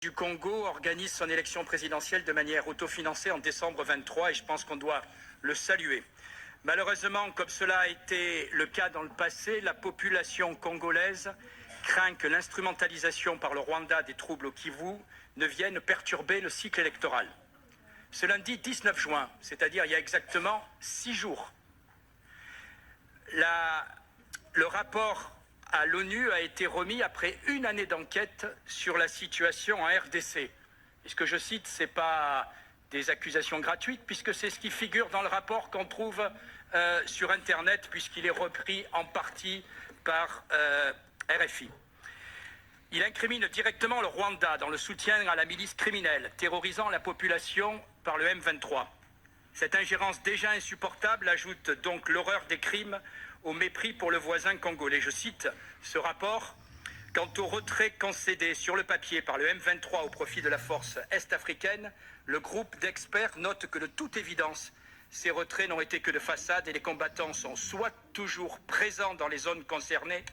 du Congo organise son élection présidentielle de manière autofinancée en décembre 23 et je pense qu'on doit le saluer. Malheureusement, comme cela a été le cas dans le passé, la population congolaise craint que l'instrumentalisation par le Rwanda des troubles au Kivu ne vienne perturber le cycle électoral. Ce lundi 19 juin, c'est-à-dire il y a exactement 6 jours, le rapport à l'ONU a été remis après une année d'enquête sur la situation en RDC. Et ce que je cite, ce n'est pas des accusations gratuites, puisque c'est ce qui figure dans le rapport qu'on trouve sur Internet, puisqu'il est repris en partie par RFI. Il incrimine directement le Rwanda dans le soutien à la milice criminelle, terrorisant la population par le M23. Cette ingérence déjà insupportable ajoute donc l'horreur des crimes au mépris pour le voisin congolais. Je cite ce rapport. Quant au retrait concédé sur le papier par le M23 au profit de la force est-africaine, le groupe d'experts note que de toute évidence, ces retraits n'ont été que de façade et les combattants sont soit toujours présents dans les zones concernées,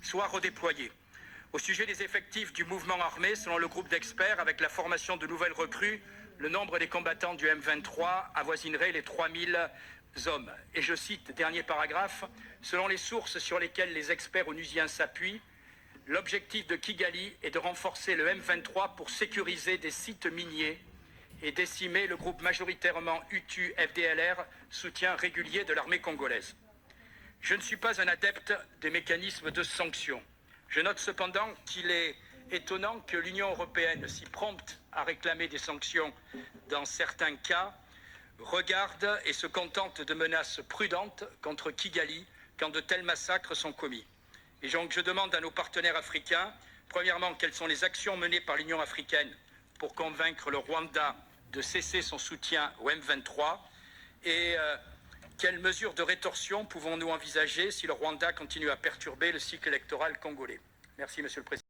soit redéployés. Au sujet des effectifs du mouvement armé, selon le groupe d'experts, avec la formation de nouvelles recrues, le nombre des combattants du M23 avoisinerait les 3000 hommes. Et je cite, dernier paragraphe, selon les sources sur lesquelles les experts onusiens s'appuient, l'objectif de Kigali est de renforcer le M23 pour sécuriser des sites miniers et décimer le groupe majoritairement Hutu-FDLR, soutien régulier de l'armée congolaise. Je ne suis pas un adepte des mécanismes de sanctions. Je note cependant qu'il est étonnant que l'Union européenne, si prompte à réclamer des sanctions dans certains cas, regarde et se contente de menaces prudentes contre Kigali quand de tels massacres sont commis. Et donc je demande à nos partenaires africains, premièrement, quelles sont les actions menées par l'Union africaine pour convaincre le Rwanda de cesser son soutien au M23 et quelles mesures de rétorsion pouvons-nous envisager si le Rwanda continue à perturber le cycle électoral congolais? Merci, Monsieur le Président.